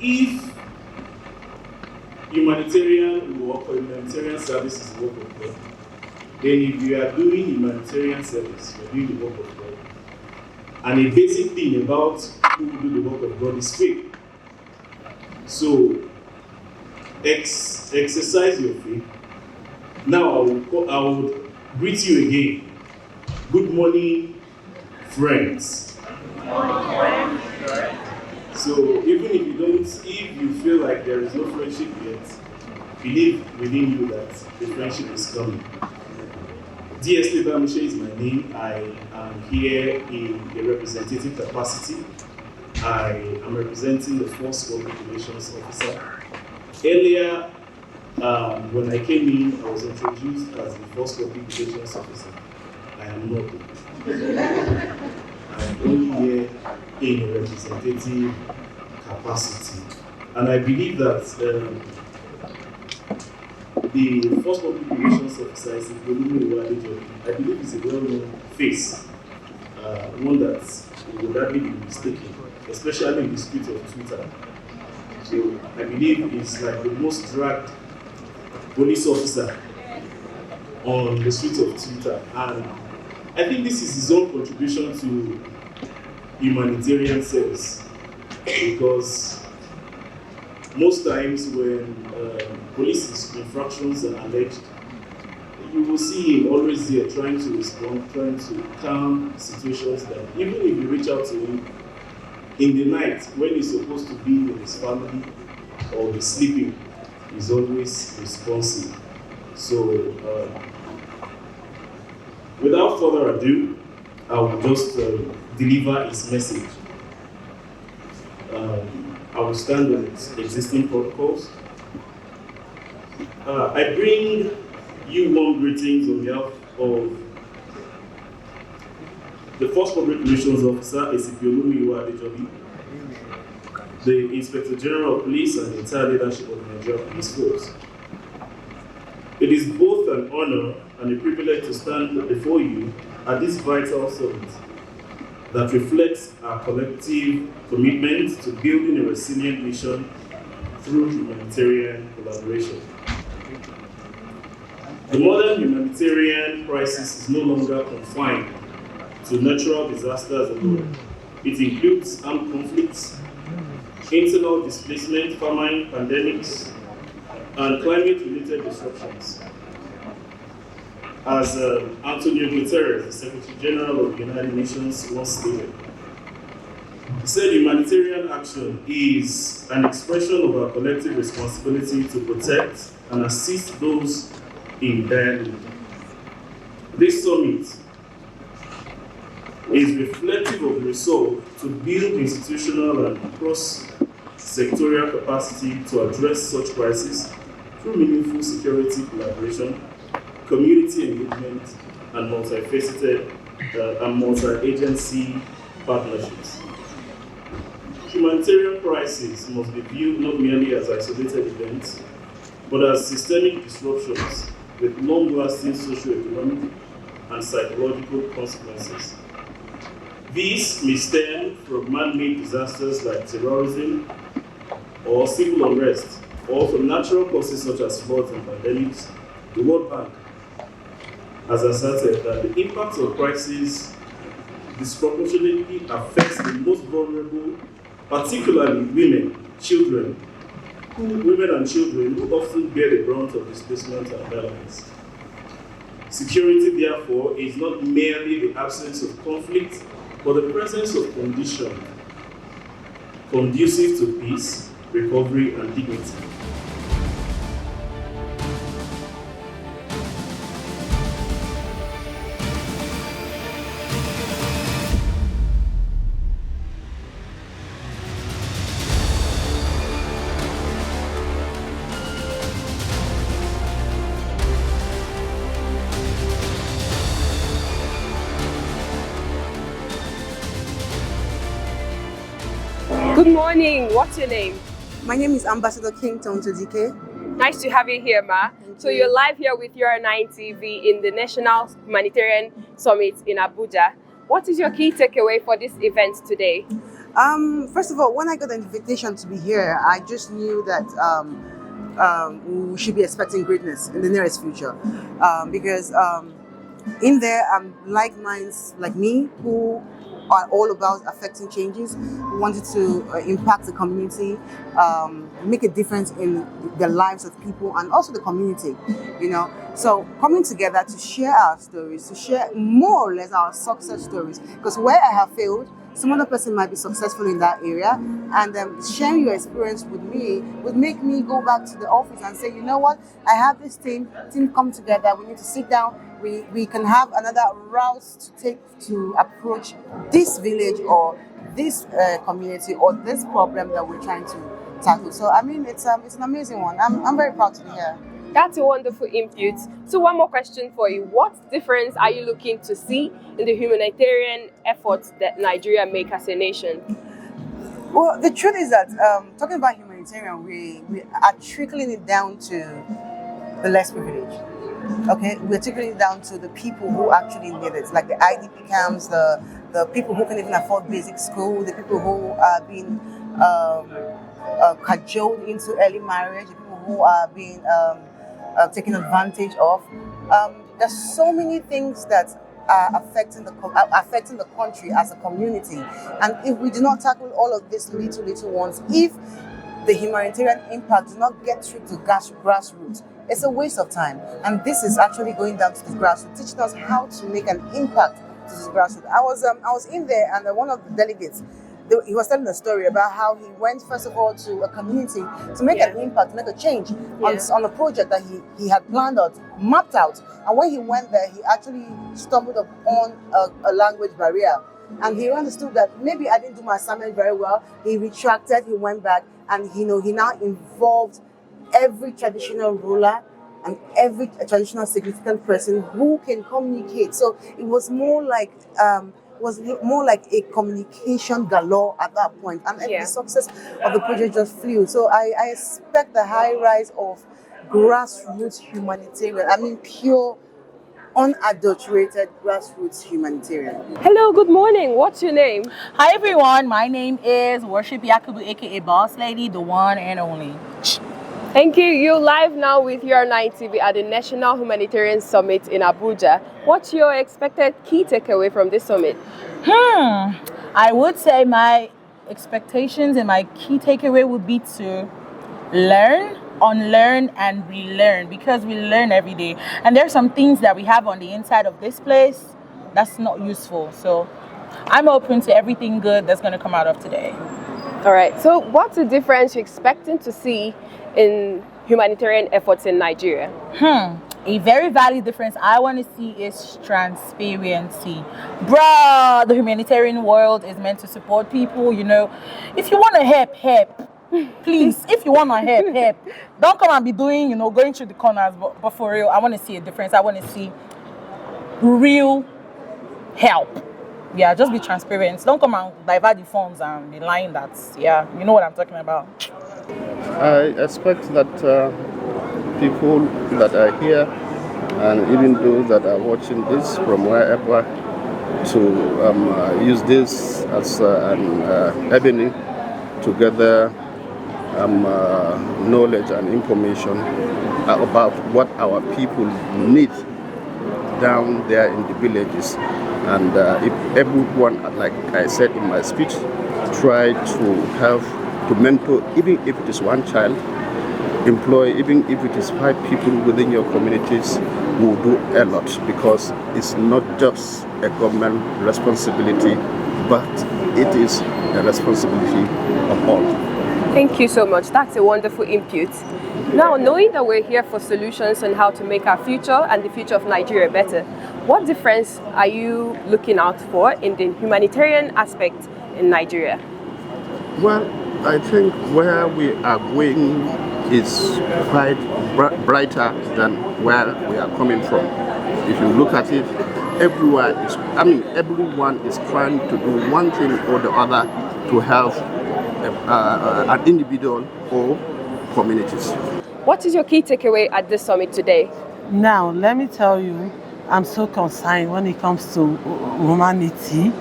if humanitarian work or humanitarian service is the work of God, then if you are doing humanitarian service, you are doing the work of God. And a basic thing about people who do the work of God is faith. So, exercise your faith. Now I would greet you again. Good morning, friends. So even if you feel like there is no friendship yet, believe within you that the friendship is coming. DSP Bamushe is my name. I am here in a representative capacity. I am representing the Force Public Relations Officer. Earlier, when I came in, I was introduced as the Force Public Relations Officer. I am not. I am only here in a representative capacity. And I believe that the Force Public Relations Officer is I believe it's a well-known face, one that would hardly be mistaken, especially in the street of Twitter. So I believe he's like the most dragged police officer on the street of Twitter. And I think this is his own contribution to humanitarian service, because most times when police infractions are alleged, you will see him always there trying to respond, trying to calm situations that even if you reach out to him in the night when he's supposed to be with his family or be sleeping, he's always responsive. So without further ado, I will just deliver his message. I will stand on existing protocols. I bring you warm greetings on behalf of the Force Public Relations Officer, ACP Olumiyiwa Adejobi, the Inspector General of Police, and the entire leadership of the Nigerian Police Force. It is both an honor and a privilege to stand before you at this vital summit that reflects our collective commitment to building a resilient nation through humanitarian collaboration. The modern humanitarian crisis is no longer confined to natural disasters alone. It includes armed conflicts, internal displacement, famine, pandemics, and climate-related disruptions. As Antonio Guterres, the Secretary General of the United Nations, once stated, he said humanitarian action is an expression of our collective responsibility to protect and assist those in dire need. This summit is reflective of the resolve to build institutional and cross-sectorial capacity to address such crises through meaningful security collaboration, community engagement, and multifaceted and multi-agency partnerships. Humanitarian crises must be viewed not merely as isolated events, but as systemic disruptions with long-lasting socio-economic and psychological consequences. These may stem from man-made disasters like terrorism or civil unrest, or from natural causes such as floods and pandemics. The World Bank has asserted that the impact of crises disproportionately affects the most vulnerable, particularly women and children who often bear the brunt of displacement and violence. Security, therefore, is not merely the absence of conflict, but the presence of conditions conducive to peace, recovery, and dignity. Good morning. What's your name? My name is Ambassador Kington Todike. Nice to have you here, Ma. So you're live here with UR9 TV in the National Humanitarian Summit in Abuja. What is your key takeaway for this event today? First of all, when I got the invitation to be here, I just knew that we should be expecting greatness in the nearest future. Because in there, like minds like me who are all about affecting changes. We wanted to impact the community, make a difference in the lives of people and also the community, you know. So coming together to share our stories, to share more or less our success stories, because where I have failed, some other person might be successful in that area, and sharing your experience with me would make me go back to the office and say, you know what, I have this team come together, we need to sit down, we can have another route to take to approach this village or this community or this problem that we're trying to tackle. So I mean, it's an amazing one. I'm very proud to be here. That's a wonderful input. So one more question for you. What difference are you looking to see in the humanitarian efforts that Nigeria make as a nation? Well, the truth is that talking about humanitarian, we are trickling it down to the less privileged. Okay, we're trickling it down to the people who actually need it, like the IDP camps, the people who can even afford basic school, the people who are being cajoled into early marriage, the people who are being taken advantage of. There's so many things that are affecting the country as a community, and if we do not tackle all of these little ones, if the humanitarian impact does not get through to grassroots, it's a waste of time. And this is actually going down to the grassroots, teaching us how to make an impact to the grassroots. I was in there, and one of the delegates, he was telling a story about how he went first of all to a community to make an impact, to make a change on a project that he had planned out, mapped out. And when he went there, he actually stumbled upon a language barrier. And he understood that maybe I didn't do my assignment very well. He retracted, he went back, and he now involved every traditional ruler and every traditional significant person who can communicate. So it was more like a communication galore at that point, and the success of the project just flew. So I expect the high rise of grassroots humanitarian. I mean, pure, unadulterated grassroots humanitarian. Hello, good morning. What's your name? Hi everyone, my name is Worship Yakubu, aka Boss Lady, the one and only. Thank you. You're live now with UR9 TV at the National Humanitarian Summit in Abuja. What's your expected key takeaway from this summit? I would say my expectations and my key takeaway would be to learn, unlearn, and relearn, because we learn every day. And there are some things that we have on the inside of this place that's not useful. So I'm open to everything good that's going to come out of today. All right. So what's the difference you're expecting to see in humanitarian efforts in Nigeria? A very valid difference I want to see is transparency. Bruh, the humanitarian world is meant to support people, you know. If you want to help. Please, if you want to help. Don't come and be doing, going through the corners. But for real, I want to see a difference. I want to see real help. Yeah, just be transparent. Don't come and divert the funds and be lying that, you know what I'm talking about. I expect that people that are here and even those that are watching this from wherever to use this as an avenue to gather knowledge and information about what our people need down there in the villages. And if everyone, like I said in my speech, try to mentor, even if it is one child, employ, even if it is 5 people within your communities, will do a lot, because it's not just a government responsibility, but it is a responsibility of all. Thank you so much. That's a wonderful input. Now, knowing that we're here for solutions on how to make our future and the future of Nigeria better, what difference are you looking out for in the humanitarian aspect in Nigeria? Well, I think where we are going is quite brighter than where we are coming from. If you look at it, everyone is trying to do one thing or the other to help an individual or communities. What is your key takeaway at this summit today? Now, let me tell you, I'm so concerned when it comes to humanity.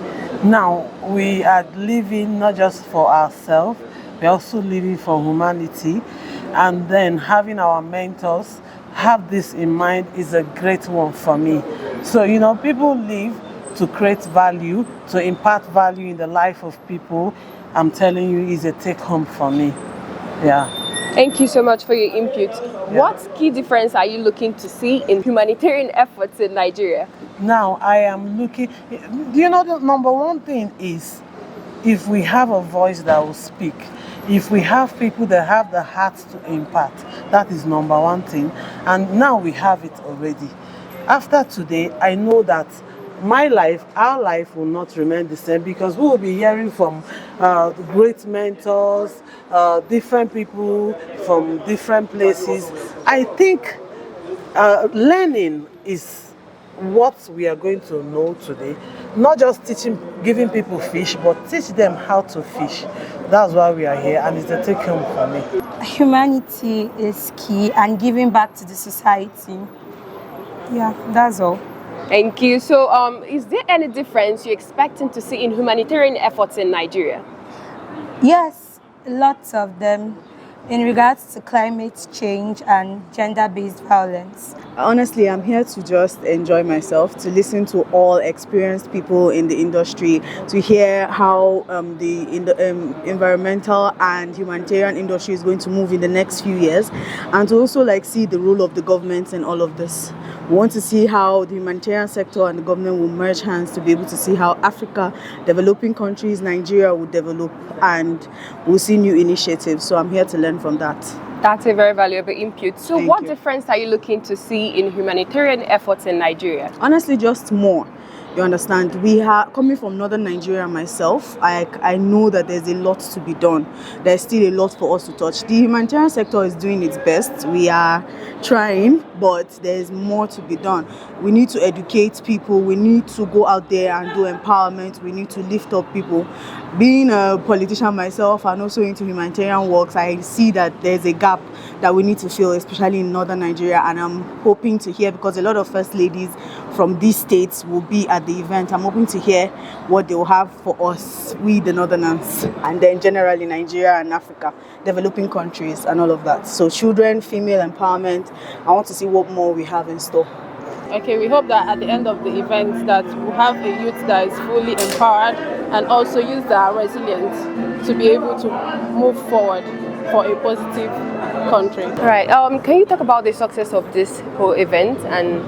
Now, we are living not just for ourselves, we're also living for humanity. And then having our mentors have this in mind is a great one for me. So, people live to create value, to impart value in the life of people, I'm telling you, is a take home for me. Yeah. Thank you so much for your input. What key difference are you looking to see in humanitarian efforts in Nigeria? Now, I am looking, you know, the number one thing is if we have a voice that will speak, if we have people that have the heart to impart, that is number one thing. And now we have it already. After today, I know that my life, our life will not remain the same, because we will be hearing from great mentors, different people from different places. I think learning is what we are going to know today. Not just giving people fish, but teach them how to fish. That's why we are here, and it's a take home for me. Humanity is key, and giving back to the society. Yeah, that's all. Thank you. So, is there any difference you're expecting to see in humanitarian efforts in Nigeria? Yes, lots of them in regards to climate change and gender-based violence. Honestly, I'm here to just enjoy myself, to listen to all experienced people in the industry, to hear how the environmental and humanitarian industry is going to move in the next few years, and to also see the role of the government in all of this. We want to see how the humanitarian sector and the government will merge hands to be able to see how Africa, developing countries, Nigeria will develop, and we'll see new initiatives. So I'm here to learn from that. That's a very valuable input. So what difference are you looking to see in humanitarian efforts in Nigeria? Honestly, just more. You understand? We are coming from northern Nigeria myself. I know that there's a lot to be done. There's still a lot for us to touch. The humanitarian sector is doing its best. We are trying, but there's more to be done. We need to educate people. We need to go out there and do empowerment. We need to lift up people. Being a politician myself and also into humanitarian works, I see that there's a gap that we need to fill, especially in northern Nigeria, and I'm hoping to hear, because a lot of first ladies from these states will be at the event, I'm hoping to hear what they will have for us, we the northerners, and then generally Nigeria and Africa, developing countries and all of that. So children, female empowerment, I want to see what more we have in store. Okay, we hope that at the end of the event that we'll have a youth that is fully empowered and also use their resilience to be able to move forward for a positive country. Right. Can you talk about the success of this whole event and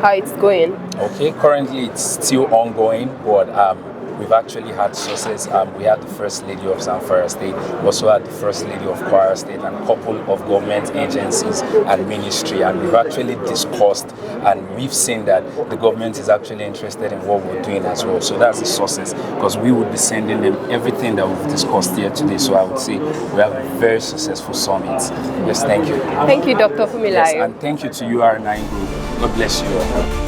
how it's going? Okay, currently it's still ongoing, but we've actually had success. We had the First Lady of Zamfara State, we also had the First Lady of Kwara State, and a couple of government agencies and ministry, and we've actually discussed, and we've seen that the government is actually interested in what we're doing as well. So that's the success, because we would be sending them everything that we've discussed here today. So I would say we have a very successful summit. Yes, thank you. Thank you, Dr. Fumilayo. Yes, and thank you to UR9 Group. God bless you all.